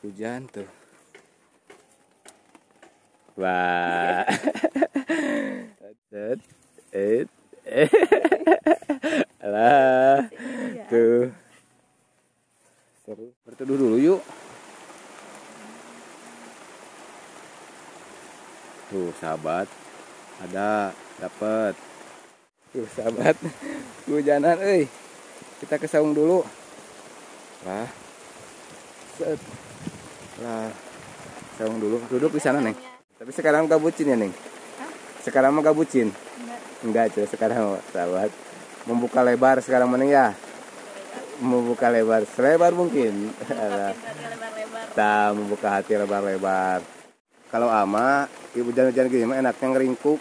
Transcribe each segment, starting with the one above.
Hujan tuh. Wah. Alah. Tuh. Seru. Berteduh dulu yuk. Tuh sahabat, ada dapat. Tuh sahabat, hujanan, kita ke saung dulu. Lah, set, lah, saung dulu. Duduk di sana neng. Tapi sekarang gak bucin ya neng? Sekarang mah gak bucin? Enggak cuy, sekarang sahabat membuka lebar sekarang mana ya? Membuka lebar, selebar mungkin. Tak membuka hati lebar-lebar. Kalau ama, ibu hujan-hujan gini mah enaknya ngeringkuk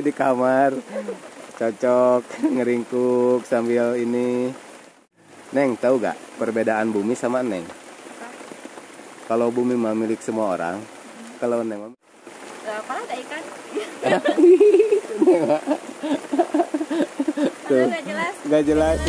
di kamar, cocok ngeringkuk sambil ini. Neng, tahu gak perbedaan bumi sama neng? Kalau bumi mah milik semua orang, kalau neng mah apa ada ikan? Tuh, gak jelas.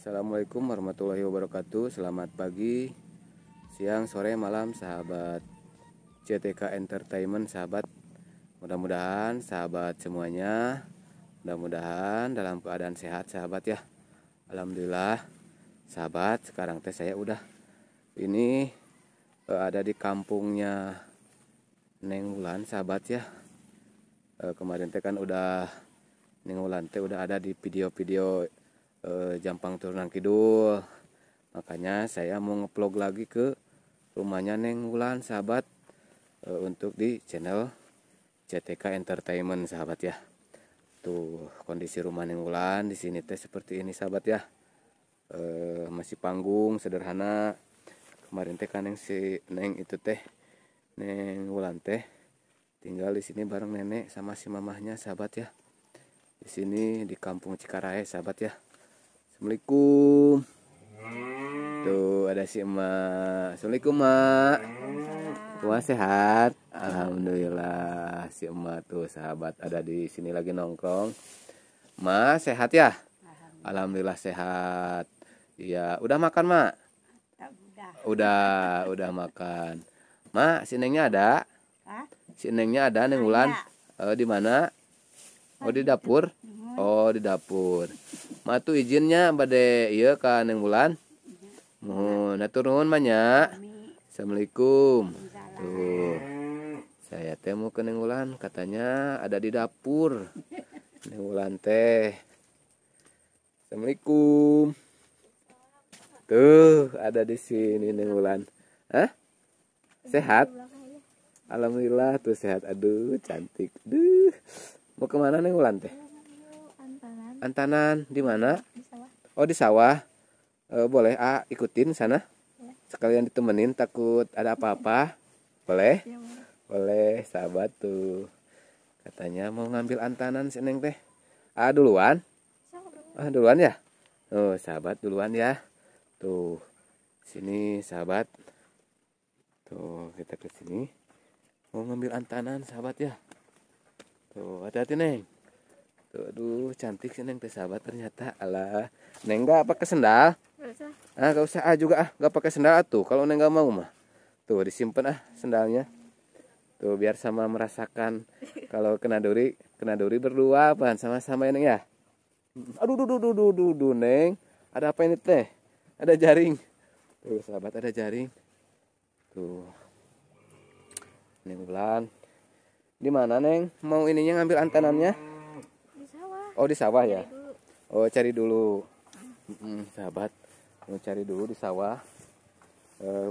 Assalamualaikum warahmatullahi wabarakatuh. Selamat pagi, siang, sore, malam sahabat CTK Entertainment sahabat. Mudah-mudahan sahabat semuanya dalam keadaan sehat sahabat ya. Alhamdulillah sahabat, sekarang teh saya udah ini ada di kampungnya Neng Wulan sahabat ya. Kemarin teh kan udah Neng Wulan teh udah ada di video-video Jampang Turunan Kidul. Makanya saya mau nge-vlog lagi ke rumahnya Neng Wulan sahabat, untuk di channel CTK Entertainment sahabat ya. Tuh kondisi rumah Neng Wulan di sini teh seperti ini sahabat ya. Masih panggung sederhana. Kemarin teh kan Neng itu teh Neng Wulan teh tinggal di sini bareng nenek sama si mamahnya sahabat ya. Di sini di kampung Cikarae sahabat ya. Assalamualaikum. Tuh ada si emak. Assalamualaikum mak. Wah sehat. Alhamdulillah si emak tuh sahabat ada di sini lagi nongkrong. Ma sehat ya? Alhamdulillah sehat. Iya udah makan mak? Udah makan. Mak si Nengnya ada? Si Nengnya ada Neng Wulan? Di mana? Oh di dapur? Oh di dapur. Ma tuh izinnya bade ieu ka Neng Wulan. Mohon atur nuhun nya. Assalamualaikum. Tuh. Saya teh mau ke Neng Wulan, katanya ada di dapur. Neng Wulan teh. Assalamualaikum. Tuh, ada di sini Neng Wulan. Hah? Sehat? Alhamdulillah tuh sehat. Aduh, cantik. Duh. Mau kemana Neng Wulan teh? Antanan di mana? Oh di sawah. Boleh ikutin sana. Sekalian ditemenin takut ada apa-apa. Boleh? Boleh sahabat tuh. Katanya mau ngambil antanan si Neng teh. Duluan? Duluan ya? Oh sahabat duluan ya. Tuh sini sahabat. Tuh kita ke sini. Mau ngambil antanan sahabat ya. Tuh hati-hati Neng. Tuh, aduh cantik sih Neng teh sahabat ternyata. Alah, Neng gak pakai sendal? Gak usah juga gak pakai sendal tuh. Kalau Neng gak mau mah, tuh disimpan sendalnya. Tuh biar sama merasakan kalau kena duri berdua apa sama-sama ya Neng ya. Aduh Neng, ada apa ini teh? Ada jaring. Tuh sahabat ada jaring. Tuh, Neng Wulan Di mana Neng? Mau ininya ngambil antanannya? Di sawah. Oh di sawah ya? Cari dulu. Oh cari dulu. Sahabat, mau cari dulu di sawah.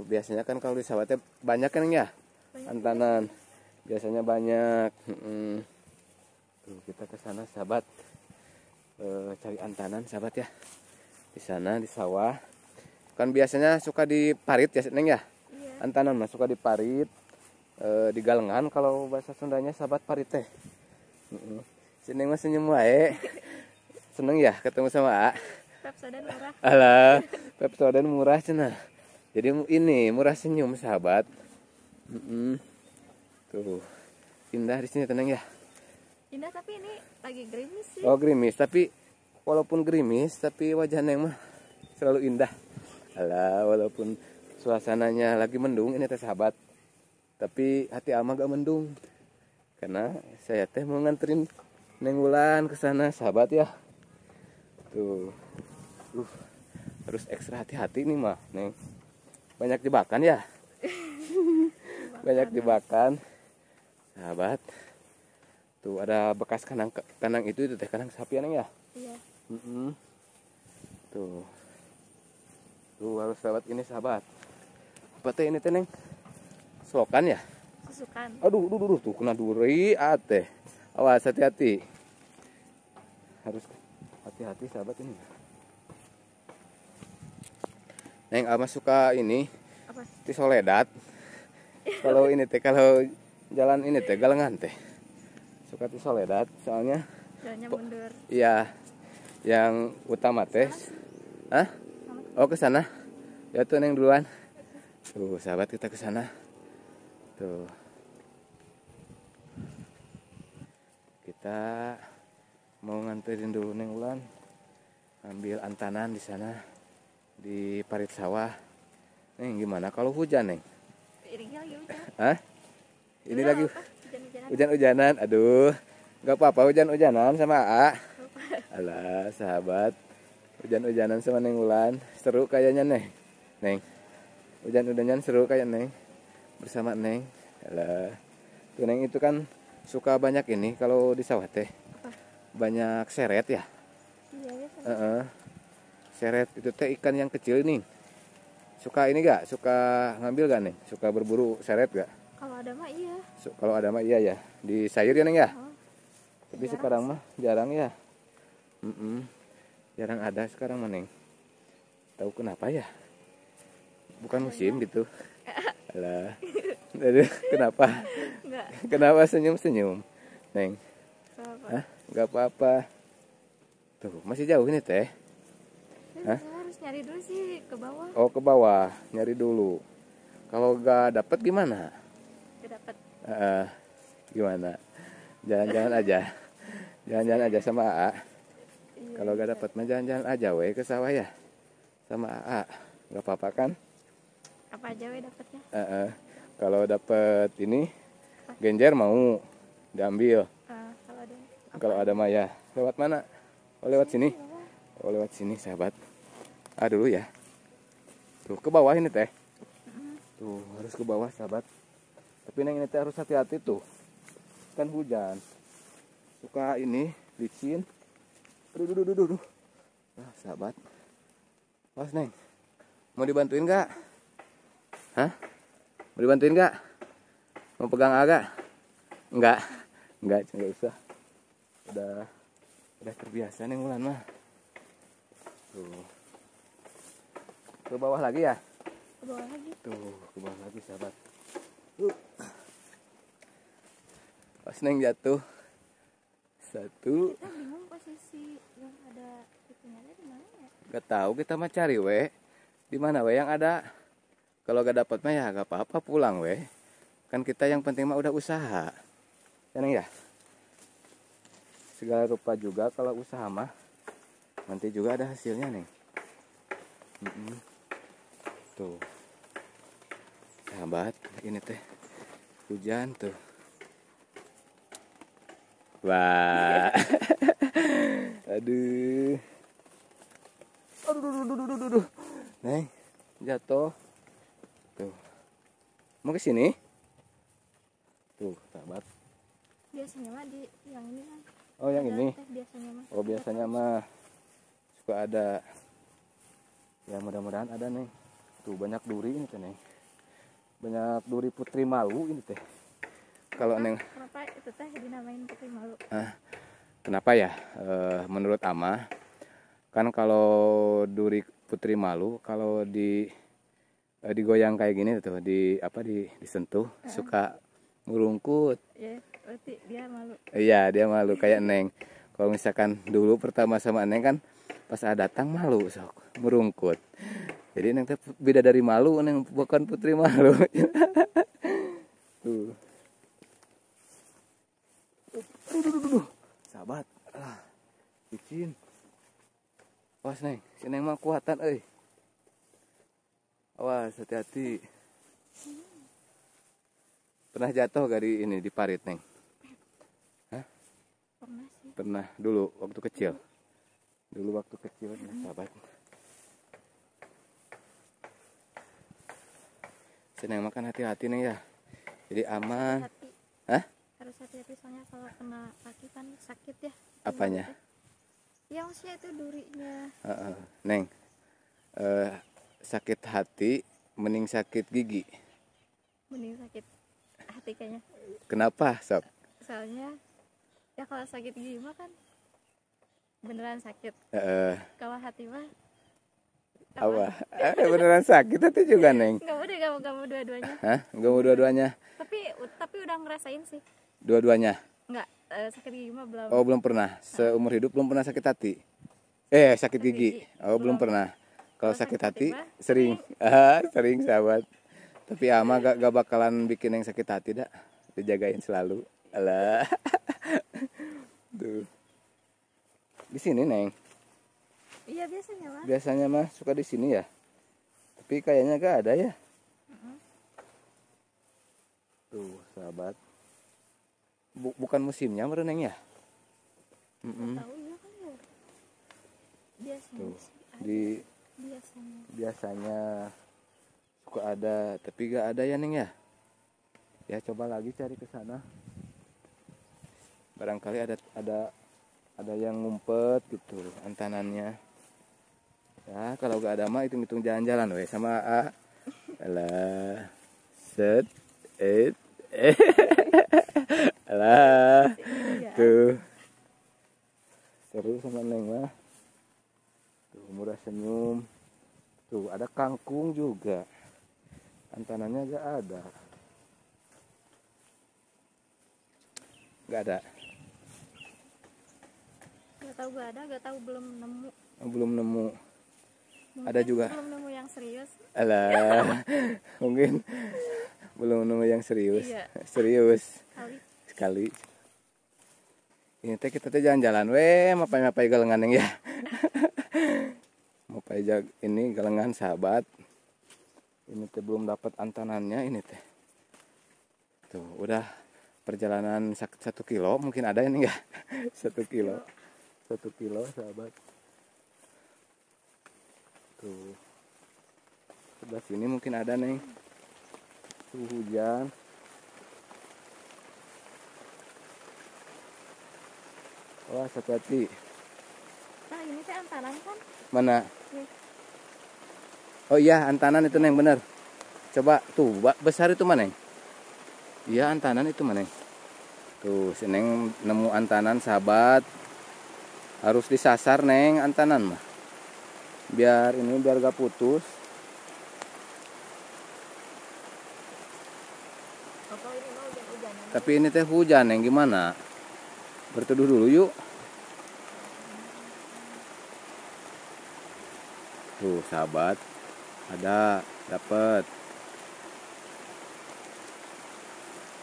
Biasanya kan kalau di sawah teh banyak kan ya? Banyak Antanan. Biasanya banyak. Tuh kita ke sana sahabat. Cari antanan sahabat ya. Di sana di sawah. Kan biasanya suka di parit ya Neng ya? Iya. Antanan mah suka di parit. Di galengan kalau bahasa Sundanya sahabat parit teh. Si Neng mah senyum wae. Seneng ya ketemu sama A. Pepsodent murah. Alah, Pepsodent murah cenah. Jadi ini murah senyum sahabat. Tuh indah di sini tenang ya. Indah tapi ini lagi gerimis sih. Oh gerimis tapi walaupun gerimis tapi wajah Neng mah selalu indah. Alah walaupun suasananya lagi mendung ini teh sahabat. Tapi hati ama gak mendung. Karena saya teh mau nganterin Neng Wulan ke sana sahabat ya. Tuh. Harus ekstra hati-hati nih mah, Neng. Banyak jebakan ya? Banyak jebakan. Sahabat. Tuh ada bekas kanang itu teh kanang sapi ya, Neng ya? Iya. Tuh. Tuh harus sahabat ini sahabat. Apa teh ini teh, Neng? Selokan ya? Susukan. Aduh, tuh kena duri teh. Awas hati-hati. Harus hati-hati sahabat ini. Neng ama suka ini Apa? di Soledad. Kalau ini teh kalau jalan ini teh galengan teh. Suka di Soledad soalnya Jalannya mundur. iya yang utama teh. Hah? Oh ke sana. Ya tuh Neng duluan. Tuh sahabat kita ke sana. Tuh. Kita mau nganterin dulu Neng Ulan. Ambil antanan di sana di parit sawah. Neng gimana kalau hujan Neng? Ini lagi hujan. Hah? Ini Udah, lagi apa? Hujan-hujanan. hujan-hujanan. Aduh, nggak apa-apa hujan-hujanan sama A. Alah sahabat, hujan-hujanan sama Neng Ulan seru kayaknya Neng. Hujan-hujanan seru kayak Neng bersama Neng. Alah, tuh Neng itu kan suka banyak ini kalau di sawah teh. Apa? Banyak seret ya. Iya, biasa. Seret itu teh ikan yang kecil nih. Suka ini gak? Suka ngambil gak Neng? Suka berburu seret gak? Kalau ada mah iya. Kalau ada mah iya ya. Di sayur ya Neng ya? Oh. Tapi Jarang sekarang sih. mah jarang ya. Jarang ada sekarang mah Neng. Tahu kenapa ya? Bukan musim gitu. Alah. Aduh, kenapa? Enggak. Kenapa senyum-senyum Neng? Apa? Hah? Gak apa-apa. Tuh masih jauh ini teh. Hah? Saya harus nyari dulu sih ke bawah. Oh ke bawah nyari dulu. Kalau gak dapet gimana? Gak dapat. Gimana? Jalan-jalan aja. Jalan-jalan aja sama AA. Iya, Kalau gak dapet mah jalan-jalan aja we ke sawah ya. Sama AA. Gak apa-apa kan? apa aja we dapatnya? Kalau dapet ini genjer mau diambil. Kalau ada. Kalau ada mah ya. Lewat mana? Oh lewat sini. Oh lewat sini sahabat. Dulu ya. Tuh ke bawah ini teh. Tuh harus ke bawah sahabat. Tapi Neng ini teh harus hati-hati tuh. Kan hujan. Suka ini licin. Aduh. Nah, sahabat. Mas Neng. Mau dibantuin gak? Hah? Mau dibantuin gak? Mau pegang agak? Enggak usah. Udah terbiasa Neng Wulan mah. Tuh. Ke bawah lagi ya? Ke bawah lagi. Tuh, ke bawah lagi sahabat. Pas Neng jatuh. Satu. Kita bingung posisi yang ada itunya di mana ya? Gak tahu kita mah cari we. Di mana we yang ada? Kalau gak dapat mah ya gak apa-apa pulang we. Kan kita yang penting mah udah usaha. Ya Neng ya? Segala rupa juga kalau usaha mah nanti juga ada hasilnya Neng. Tuh. Sahabat, ini teh hujan tuh. Wah. Aduh. Aduh. Neng, jatuh. Tuh. Mau ke sini? Tuh, sahabat. Biasanya mah di yang ini kan. Oh yang Ada ini. teh biasanya mah. Oh biasanya mah suka ada. Ya mudah-mudahan ada nih. Tuh banyak duri ini teh Neng. Banyak duri putri malu ini teh. Kalau Neng, Kenapa itu teh dinamain putri malu? kenapa ya? Menurut Ama kan kalau duri putri malu kalau digoyang kayak gini tuh disentuh suka merungkut. Ya, berarti dia malu. Iya dia malu kayak Neng. Kalau misalkan dulu pertama sama Neng kan pas ada datang malu sok merungkut. Jadi Neng teh beda dari malu, Neng bukan putri malu. Tuh. Duh. Sahabat. Licin. Awas Neng, si Neng mah kuatan euy. Awas hati-hati. Pernah jatuh gak di parit Neng? Hah? Pernah sih. Pernah dulu waktu kecil. Dulu waktu kecil sahabat. Seneng makan hati-hati nih ya. Jadi aman. Hati. Hah? Harus hati-hati soalnya kalau kena kaki kan sakit ya. Apanya? Ya maksudnya itu durinya. Neng. Sakit hati mending sakit gigi. Mending sakit hati kayaknya. Kenapa, Sob? Soalnya ya kalau sakit gigi mah kan beneran sakit. Kalau hati mah apa? Beneran sakit hati juga, Neng. Gak mau dua-duanya. Hah? Gak mau dua-duanya? Tapi udah ngerasain sih. Dua-duanya? Enggak, sakit gigi mah belum. Oh, belum pernah. Seumur hidup belum pernah sakit hati. Sakit gigi. Oh, belum pernah. Kalau sakit hati sering. Sering sahabat. Tapi Ama gak bakalan bikin yang sakit hati dah. Dijagain selalu. Alah. Tuh. Di sini, Neng. Iya biasanya mah. Biasanya mah suka di sini ya. Tapi kayaknya gak ada ya. Tuh, sahabat. Bukan musimnya mereneng ya? Tahu ya kan ya. Biasanya Tuh, sih ada. biasanya suka ada, tapi gak ada ya Neng ya. Ya coba lagi cari ke sana. Barangkali ada yang ngumpet gitu antanannya. Ya kalau gak ada mah hitung-hitung jalan-jalan weh sama A. Alah. Set. Alah. Tuh. Seru sama Neng mah. Tuh murah senyum. Tuh ada kangkung juga. Antanannya gak ada. Gak ada. Gak tahu belum nemu. Belum nemu. Mungkin Ada juga. Belum nemu yang serius. Alah. Mungkin belum nemu yang serius. Iya. Serius. Sekali. Ini teh kita jalan-jalan mapai galengan Neng ya. Mapai ini galengan sahabat. Ini teh belum dapat antanannya ini teh. Tuh, udah perjalanan 1 kilo mungkin ada ini enggak? 1 kilo. 1 kilo sahabat. Tuh. Sebelah sini mungkin ada Neng. Tuh hujan. Wah, hati-hati. Nah, ini teh antanan kan? Mana? Nih. Oh iya, antanan itu Neng bener. Coba tuh, besar itu mana Neng? Iya, antanan itu mana Neng? Tuh, si Neng nemu antanan sahabat. Harus disasar Neng antanan mah. Biar gak putus. Ini mau hujan-hujanan. Tapi ini teh hujan Neng, gimana? Berteduh dulu yuk. Tuh sahabat, ada dapat.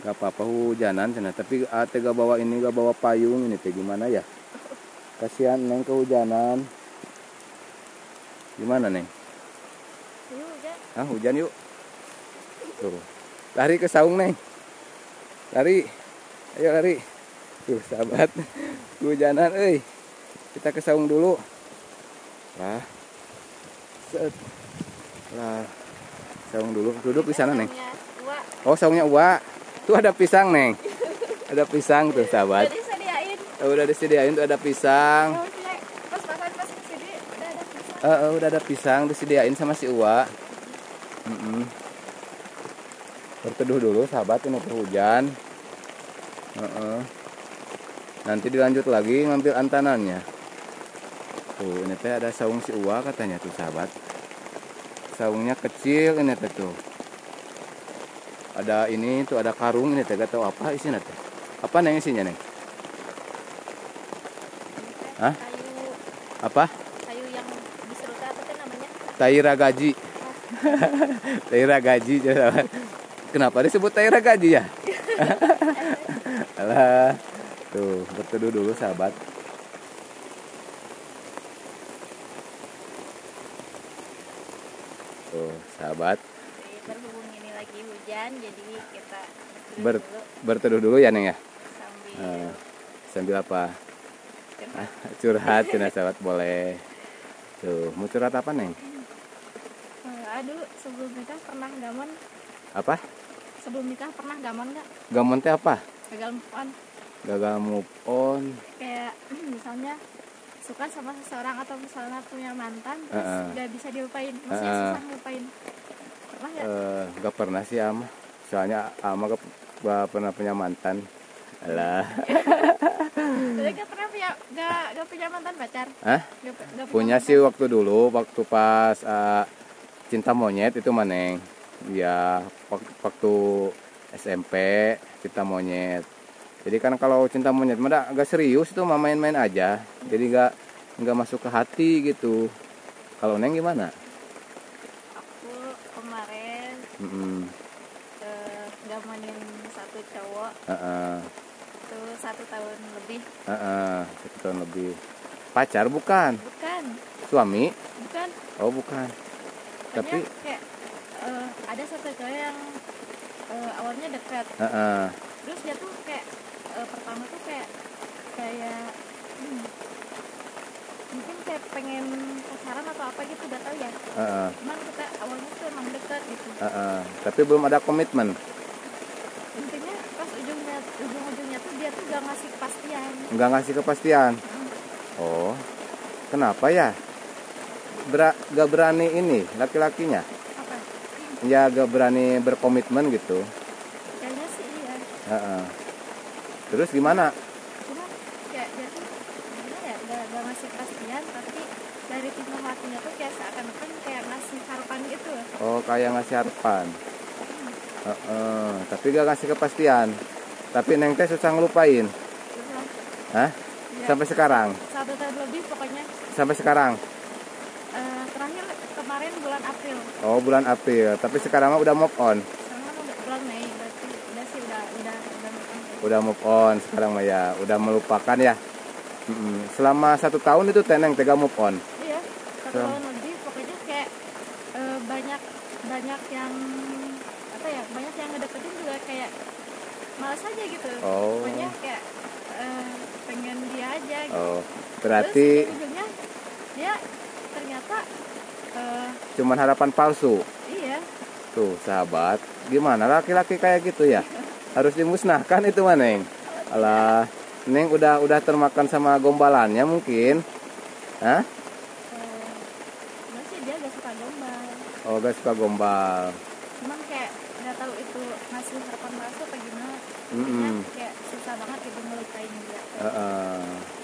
Gak apa-apa hujanan cina, tapi ate gak bawa payung ini teh gimana ya? Kasihan Neng kehujanan. Gimana Neng? Hujan. Hujan yuk. Tuh. Lari ke saung Neng. Lari. Ayo lari. Tuh sahabat. Kehujanan Kita ke saung dulu. Lah. Set. Lah. Saung dulu. Duduk di sana Neng. Oh saungnya Uwa. Tuh ada pisang Neng. Ada pisang tuh sahabat. Jadi sediain. Udah disediain tuh ada pisang. Pas makan pas kesini udah ada pisang. Udah ada pisang disediain sama si Uwa. Berteduh dulu sahabat, ini tuh hujan. Nanti dilanjut lagi ngambil antanannya. Tuh ini teh ada saung si Uwa katanya tuh sahabat. Saungnya kecil ini teh tuh. Ada ini tuh, ada karung ini teh, gak tahu apa isinya teh. Apa neng isinya neng? Hah? Kayu, Apa? kayu yang diserut apa tuh namanya? Taira gaji. Taira gaji. Kenapa disebut Taira gaji ya? Alah. Tuh, berteduh dulu sahabat. Tuh, sahabat. Berhubung ini lagi hujan, jadi kita Berteduh dulu ya neng ya. sambil Sambil apa? curhat. Curhat, cina sahabat boleh. Tuh, mau curhat apa neng? Aduh, sebelum nikah pernah gamon? Apa? Sebelum nikah pernah gamon nggak? Gamon teh apa? Gagal move on. Gagal move on. Kayak misalnya suka sama seseorang atau misalnya punya mantan terus nggak bisa dilupain, maksudnya susah ngelupain. Pernah nggak? Gak pernah sih ama. Soalnya ama gak pernah punya mantan. Alah. Jadi nggak pernah punya nggak punya mantan pacar? Hah? Nggak Punya mantan. sih waktu dulu, waktu pas cinta monyet itu maneng. Ya waktu SMP cinta monyet. Jadi kan kalau cinta monyet mah agak serius itu mah main-main aja. Jadi nggak masuk ke hati gitu. Kalau neng gimana? Aku kemarin gamonin satu cowok itu 1 tahun lebih. 1 tahun lebih. Pacar bukan? Bukan, Suami? bukan. Oh bukan. Tapi Hanya kayak ada satu cowok yang awalnya dekat. Terus dia tuh kayak pertama tuh kayak mungkin kayak pengen pacaran atau apa gitu, gak tahu ya. Cuman kita awalnya tuh emang dekat gitu. Tapi belum ada komitmen. Intinya pas ujung-ujungnya tuh dia tuh gak ngasih kepastian. Nggak ngasih kepastian. Oh, kenapa ya? Gak berani ini laki-lakinya? Apa? Ya gak berani berkomitmen gitu. Kayaknya sih iya. Terus gimana? Cuma kayak dia tuh gimana ya, gak ngasih kepastian, tapi dari tingkah lakunya tuh kayak seakan-akan kayak ngasih harapan gitu. Oh, kayak ngasih harapan. Tapi gak ngasih kepastian. Tapi neng teh susah ngelupain. Terus Hah? ya, Sampai sekarang? 1 tahun lebih pokoknya. Sampai sekarang? Terakhir kemarin bulan April. Oh, bulan April. Tapi sekarang mah udah move on. Sekarang kan udah bulan Mei, berarti udah sih udah makan. Udah move on sekarang mah ya. Udah melupakan ya. Selama 1 tahun itu teneng tega move on. Iya, 1 tahun lebih pokoknya kayak banyak yang apa ya, banyak yang ngedeketin juga kayak malas aja gitu. Oh. Pokoknya kayak pengen dia aja gitu. Oh, berarti Terus ujungnya dia ternyata cuman harapan palsu. iya. Tuh sahabat, gimana laki-laki kayak gitu ya? Harus dimusnahkan itu mah neng. Alah, neng udah termakan sama gombalannya mungkin. Hah? Enggak sih, dia gak suka gombal. Oh, gak suka gombal. Cuman kayak nggak tahu itu ngasih harapan palsu apa gimana. Intinya kayak susah banget gitu ngelupain dia.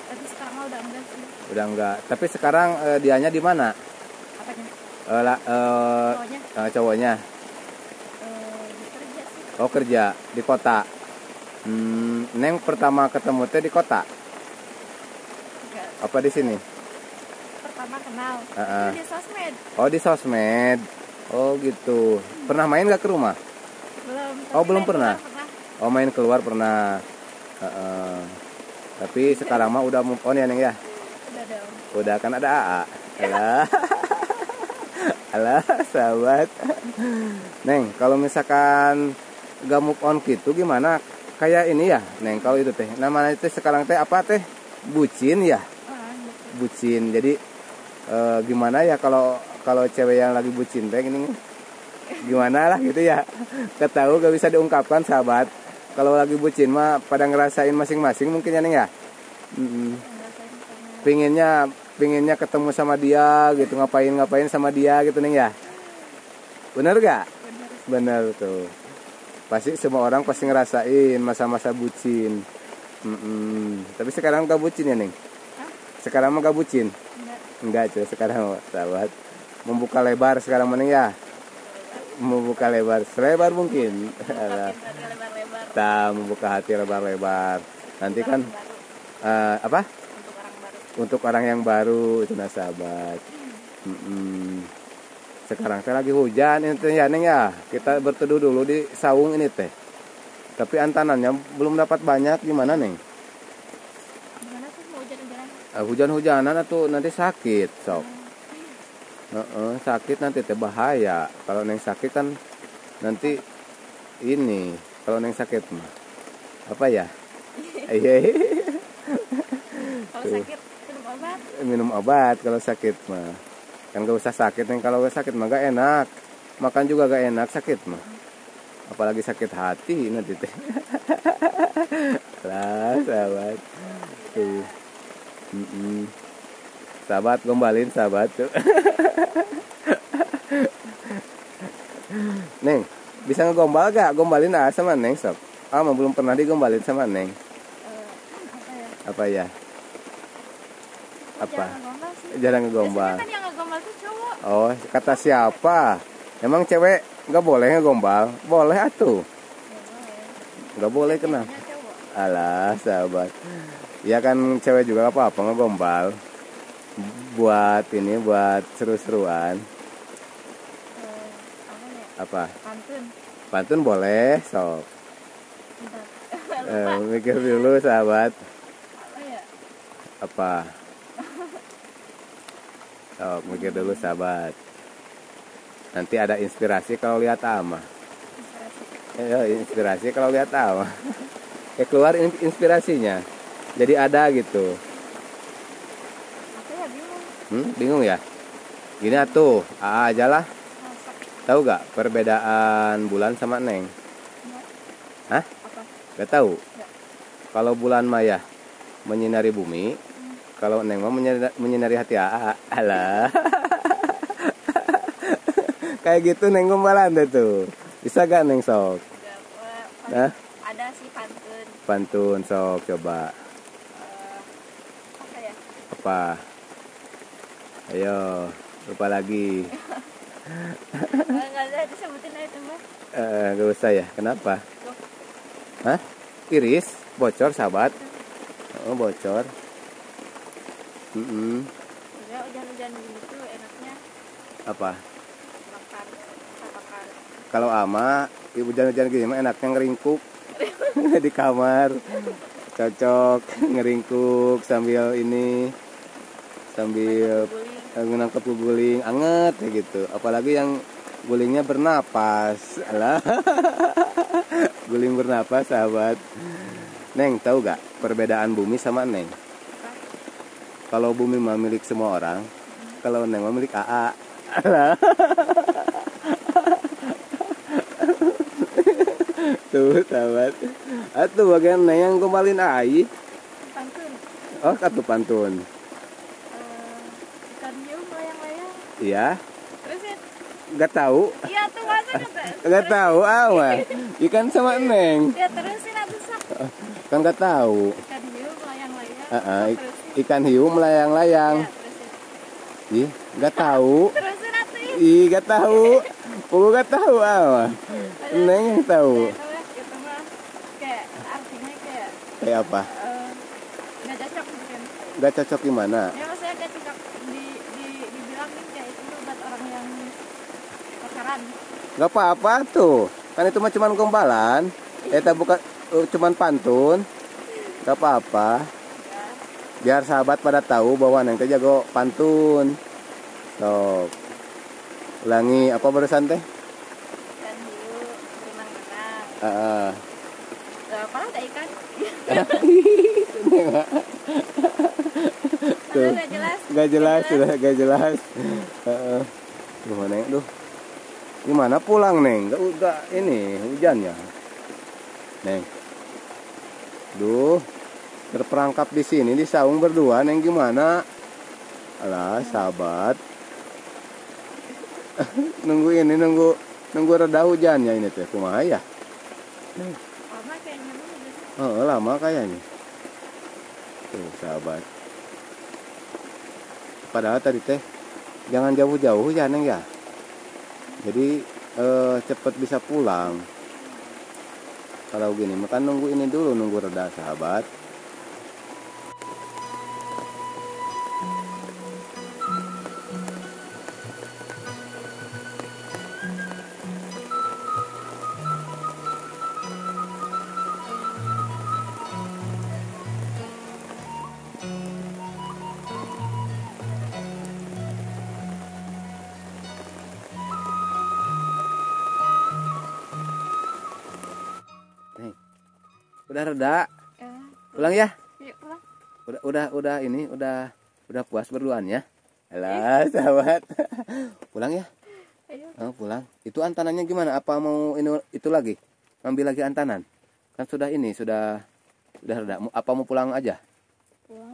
Tapi sekarang mah udah enggak sih. Udah enggak. Tapi sekarang dianya di mana? Apanya? Cowoknya? Cowoknya. Kerja sih. Oh, kerja di kota. Neng pertama ketemu teh di kota? Enggak. Apa di sini? Pertama kenal. Itu di sosmed. Oh, di sosmed. Oh, gitu. Pernah main gak ke rumah? Belum. Oh, belum main pernah. keluar pernah. Oh, main keluar pernah. Tapi sekarang mah udah move on ya neng ya? Udah dong. Udah kan ada AA. Alah. Alah sahabat. Neng, kalau misalkan gak move on gitu gimana? Kayak ini ya, Neng, kalau itu teh. Namanya itu sekarang teh apa teh? Bucin ya? Gitu. Bucin. Jadi gimana ya kalau cewek yang lagi bucin teh gini? Gimana lah gitu ya? Ketahu gak bisa diungkapkan sahabat. Kalau lagi bucin mah pada ngerasain masing-masing mungkin ya Neng ya. Pinginnya ketemu sama dia gitu, ngapain sama dia gitu Neng ya. Bener gak? Bener tuh. Pasti semua orang pasti ngerasain masa-masa bucin. Tapi sekarang gak bucin ya Neng? Sekarang mah gak bucin? Enggak cuy, sekarang sahabat membuka lebar sekarang Neng ya. Membuka lebar, selebar mungkin. Membuka hati lebar-lebar. Nanti kan apa? Untuk orang yang baru itu nah sahabat. Sekarang teh lagi hujan ini ya Neng ya. Kita berteduh dulu di saung ini teh. Tapi antanannya belum dapat banyak, gimana Neng? Gimana sih mau hujan-hujanan? Hujan-hujanan atau nanti sakit sok. Sakit nanti teh bahaya. Kalau Neng sakit kan nanti ini. Kalau Neng sakit mah apa ya? Kalau sakit minum obat. Minum obat kalau sakit mah. Kan gak usah sakit Neng, kalau sakit mah gak enak. Makan juga gak enak sakit mah. Apalagi sakit hati nanti teh. Lah sahabat. Tuh. Sahabat gombalin sahabat tuh. Neng, bisa ngegombal gak? Gombalin sama Neng sok. Mah belum pernah digombalin sama Neng. Apa ya? Apa? Jarang ngegombal. Kan yang ngegombal tuh cowok. Oh, kata siapa? Emang cewek nggak boleh ngegombal? Boleh atuh. Nggak boleh kenapa? Alah sahabat. Ya kan cewek juga apa-apa ngegombal. Buat ini, buat seru-seruan. Apa? Pantun. Pantun boleh, sok. Mikir dulu sahabat. Apa? Sok, mikir dulu sahabat. Nanti ada inspirasi kalau lihat Ama. Inspirasi kalau lihat Ama. Keluar inspirasinya. Jadi ada gitu. Bingung ya? Gini atuh, aja lah. Tahu gak perbedaan bulan sama Neng? Hah? Gak tahu. Kalau bulan Maya menyinari bumi, kalau Neng mah menyinari hati Aa. Alah. Kayak gitu Neng gombalan deh tuh. Bisa gak Neng sok? Hah? Ada sih pantun. Pantun sok coba. Apa ya? Apa? Ayo, lupa lagi. Enggak ada disebutin aja tuh, Mas. Gak usah ya. Kenapa? Hah? Iris bocor sahabat. Oh, bocor. Ya hujan-hujan gitu enaknya Apa? bakar. Kalau Ama, hujan-hujan gini mah enaknya ngeringkuk di kamar. Cocok ngeringkuk sambil menangkap guling anget kayak gitu. Apalagi yang gulingnya bernapas. Alah. Guling bernapas sahabat. Neng, tahu gak perbedaan bumi sama Neng? Kalau bumi mah milik semua orang, kalau Neng mah milik Aa. Alah. Tuh sahabat. Atuh bagian Neng yang gombalin Ai. Pantun. Oh, katu pantun. Ikan hiu melayang-layang. Iya. Terus ya? Gak tahu. Iya tuh masa kata. Gak tahu awan. Ikan sama Neng. Ya terusin atuh sak. Kan gak tahu. Ikan hiu melayang-layang. Ikan hiu melayang-layang. Ya, terusin. Ih, gak tahu. Terusin atuh. Ih, gak tahu. Aku gak tahu awan. Neng yang tahu. Itu mah kayak artinya Kayak apa? nggak cocok mungkin. Gak cocok gimana? Ya maksudnya nggak cocok dibilang nih kayak itu buat orang yang pacaran. Gak apa-apa tuh. Kan itu mah cuman gombalan. Itu bukan cuman pantun. Gak apa-apa. Biar sahabat pada tahu bahwa Neng teh jago pantun. Sok. Ulangi apa barusan teh? Ikan hiu berenang-renang. Apa ada ikan? Tuh. Gak jelas. Sudah gak jelas. Gimana Neng? Duh. Gimana pulang Neng? Gak ini hujannya. Neng. Duh, terperangkap di sini di saung berdua, neng gimana? Alah, sahabat. nunggu reda hujannya ini teh, kumaha ya? Lama kayaknya mah. Oh, lama kayaknya. Tuh, sahabat. Padahal tadi teh jangan jauh-jauh ya, Neng ya. Jadi cepet bisa pulang. Kalau gini, makan nunggu ini dulu, nunggu reda, sahabat. Udah reda, pulang ya. Yuk, pulang. Udah ini udah puas berduaan ya. Alah, sahabat. Pulang ya. Ayo. Oh, pulang. Itu antanannya gimana? Apa mau ini itu lagi? Ngambil lagi antanan? Kan sudah reda. Apa mau pulang aja?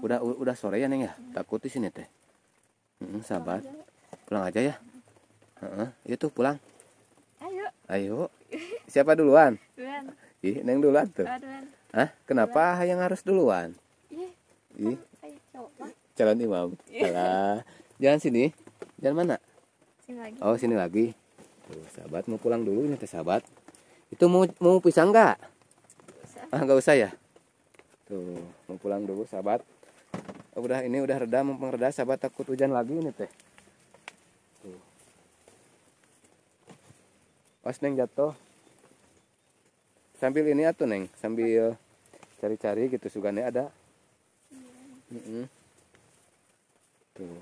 Pulang. Udah sore ya, Neng ya. Takut di sini teh. Sahabat. Pulang aja ya. Itu pulang. Ayo. Siapa duluan? Duluan. Ih, Neng duluan tuh. Duluan. Hah? Kenapa yang harus duluan? Ih, Ayo, coba. calon imam. Alah. Jalan sini. Jalan mana? Sini lagi. Oh, sini lagi. Tuh, sahabat mau pulang dulu nih, sahabat. Itu mau pisang nggak? Nggak usah ya. Tuh, mau pulang dulu, sahabat. Udah reda, mumpung reda, sahabat, takut hujan lagi ini teh. Tuh. Pas Neng jatuh. Sambil ini atuh, Neng, sambil cari-cari gitu, sugane ada. Tuh.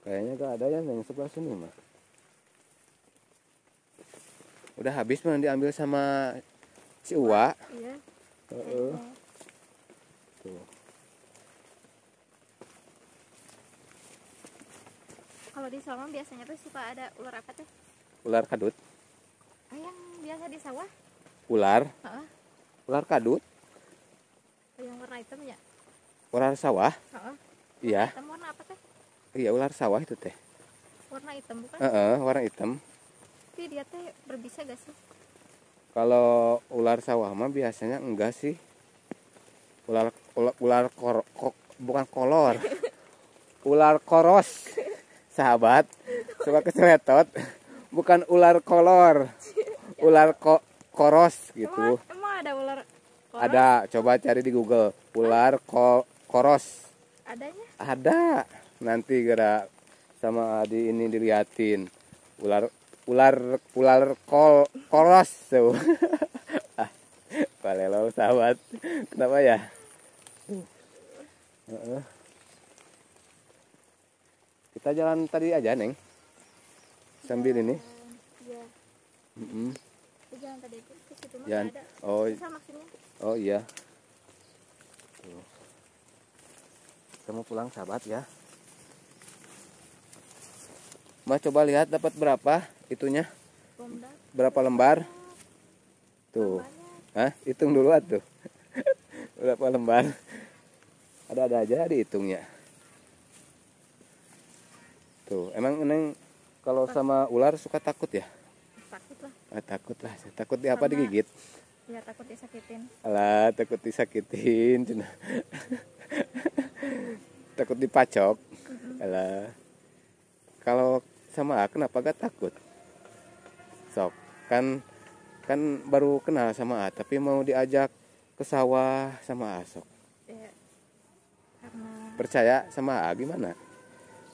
Kayaknya gak ada ya, Neng, sebelah sini mah. Udah habis mah diambil sama si Uwa. Iya. Tuh. Kalau di sawah biasanya tuh suka ada ular apa tuh? Ular kadut. Yang biasa di sawah? Ular? Heeh. Ular kadut? Yang warna hitam ya? Ular sawah? Heeh. Iya. Hitam warna apa teh? Iya, ular sawah itu teh. Warna hitam bukan? Warna hitam. Tapi dia teh berbisa gak sih? Kalau ular sawah mah biasanya enggak sih. Bukan kolor. Ular koros. Sahabat, suka keseletot. Bukan ular kolor. Ular koros gitu. Emang ada ular koros? Ada, coba cari di Google. Ular koros. Adanya? Ada. Nanti gerak sama Adi ini diliatin. Ular koros tuh. Palelo, sahabat. Kenapa ya? Kita jalan tadi aja, Neng. Sambil ini. Iya. Jalan tadi itu ke situ mah Jalan. ada. Oh. Bisa maksudnya. Oh iya. Tuh. Kita mau pulang, sahabat ya. Coba lihat dapat berapa itunya? Berapa lembar? Tuh. Hah? Hitung dulu atuh. Berapa lembar? Ada aja dihitungnya. Tuh, emang Neng kalau sama ular suka takut ya? Takut lah. Takut lah. Takut di apa, digigit? Ya takut disakitin. Alah, takut disakitin. Takut dipacok. Alah. Kalau sama A kenapa gak takut? Sok, kan baru kenal sama A, tapi mau diajak ke sawah sama A, sok. Ya, karena Percaya sama A gimana?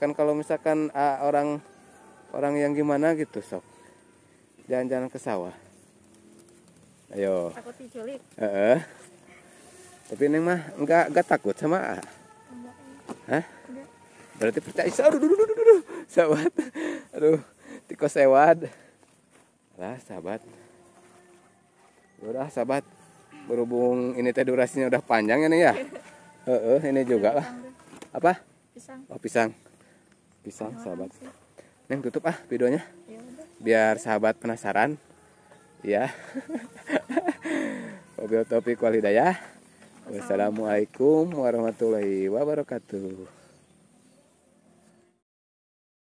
Kan kalau misalkan A orang yang gimana gitu, sok. Jalan-jalan ke sawah. Ayo. takut diculik. Tapi Neng mah enggak takut sama A. Enggak. Hah? Enggak. Berarti percaya. Aduh, sahabat. Aduh, tiko sewad. Lah, sahabat. Udah, sahabat. Berhubung ini teh durasinya udah panjang ya nih ya. Ini juga lah. Apa? Pisang. Oh, pisang. Pisang, sahabat. Neng tutup videonya. Ya udah. Biar sahabat penasaran. Ya. Wabillahi taufiq wal hidayah. Wassalamualaikum warahmatullahi wabarakatuh.